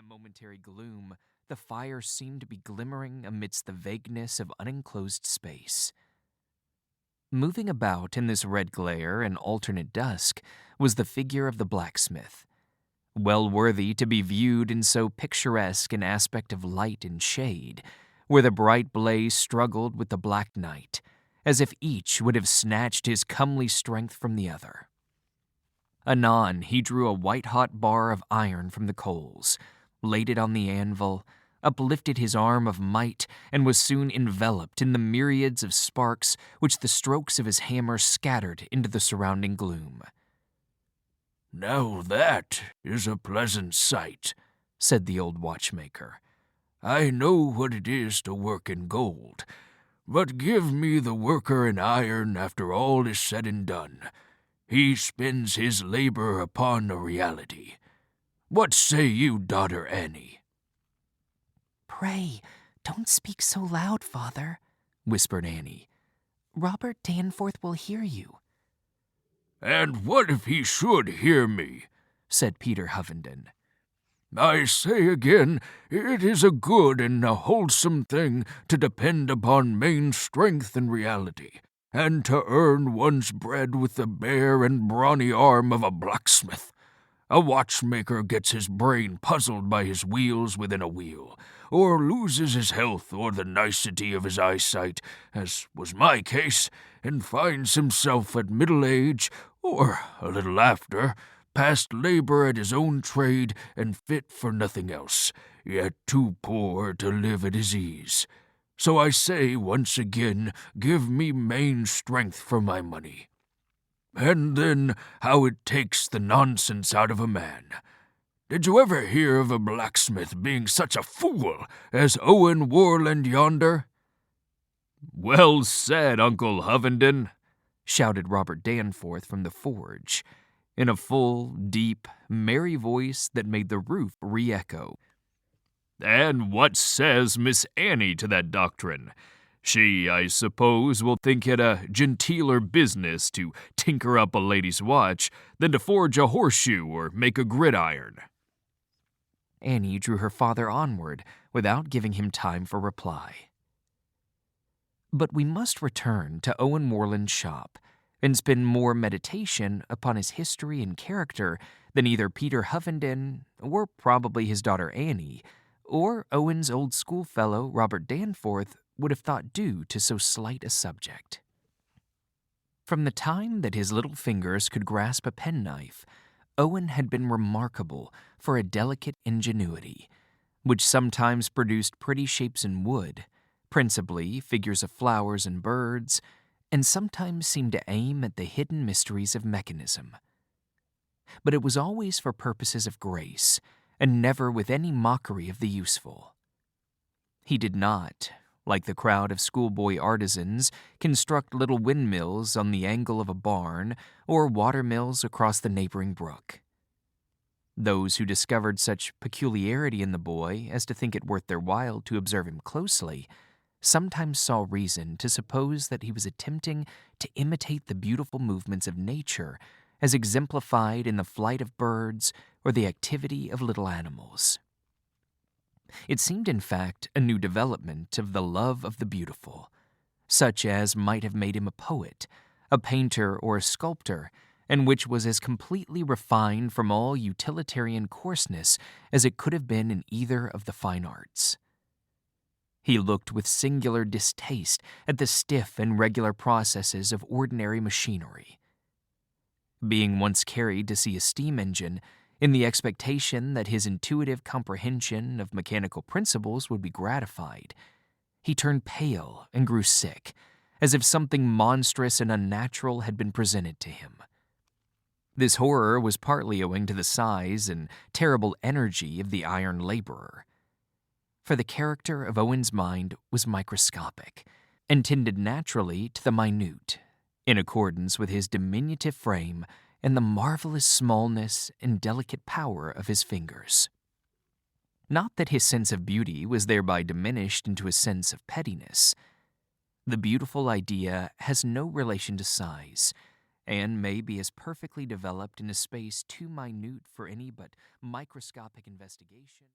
momentary gloom, the fire seemed to be glimmering amidst the vagueness of unenclosed space. Moving about in this red glare and alternate dusk was the figure of the blacksmith, well worthy to be viewed in so picturesque an aspect of light and shade, where the bright blaze struggled with the black night, as if each would have snatched his comely strength from the other. Anon he drew a white-hot bar of iron from the coals, laid it on the anvil, uplifted his arm of might, and was soon enveloped in the myriads of sparks which the strokes of his hammer scattered into the surrounding gloom. "Now that is a pleasant sight," said the old watchmaker. "I know what it is to work in gold, but give me the worker in iron after all is said and done. He spends his labor upon a reality. What say you, daughter Annie?" "Pray, don't speak so loud, father," whispered Annie. "Robert Danforth will hear you." "And what if he should hear me?" said Peter Hovenden. "I say again, it is a good and a wholesome thing to depend upon main strength and reality, and to earn one's bread with the bare and brawny arm of a blacksmith. A watchmaker gets his brain puzzled by his wheels within a wheel, or loses his health or the nicety of his eyesight, as was my case, and finds himself at middle age, or a little after, past labor at his own trade and fit for nothing else, yet too poor to live at his ease. So I say once again, give me main strength for my money. And then how it takes the nonsense out of a man. Did you ever hear of a blacksmith being such a fool as Owen Warland yonder?" "Well said, Uncle Hovenden," shouted Robert Danforth from the forge, in a full, deep, merry voice that made the roof re-echo. "And what says Miss Annie to that doctrine? She, I suppose, will think it a genteeler business to tinker up a lady's watch than to forge a horseshoe or make a gridiron." Annie drew her father onward without giving him time for reply. But we must return to Owen Warland's shop and spend more meditation upon his history and character than either Peter Hovenden, or probably his daughter Annie, or Owen's old schoolfellow Robert Danforth would have thought due to so slight a subject. From the time that his little fingers could grasp a penknife, Owen had been remarkable for a delicate ingenuity, which sometimes produced pretty shapes in wood, principally figures of flowers and birds, and sometimes seemed to aim at the hidden mysteries of mechanism. But it was always for purposes of grace, and never with any mockery of the useful. He did not, like the crowd of schoolboy artisans, construct little windmills on the angle of a barn or watermills across the neighboring brook. Those who discovered such peculiarity in the boy as to think it worth their while to observe him closely sometimes saw reason to suppose that he was attempting to imitate the beautiful movements of nature as exemplified in the flight of birds or the activity of little animals. It seemed, in fact, a new development of the love of the beautiful, such as might have made him a poet, a painter, or a sculptor, and which was as completely refined from all utilitarian coarseness as it could have been in either of the fine arts. He looked with singular distaste at the stiff and regular processes of ordinary machinery. Being once carried to see a steam engine, in the expectation that his intuitive comprehension of mechanical principles would be gratified, he turned pale and grew sick, as if something monstrous and unnatural had been presented to him. This horror was partly owing to the size and terrible energy of the iron laborer. For the character of Owen's mind was microscopic, and tended naturally to the minute, in accordance with his diminutive frame and the marvelous smallness and delicate power of his fingers. Not that his sense of beauty was thereby diminished into a sense of pettiness. The beautiful idea has no relation to size, and may be as perfectly developed in a space too minute for any but microscopic investigation.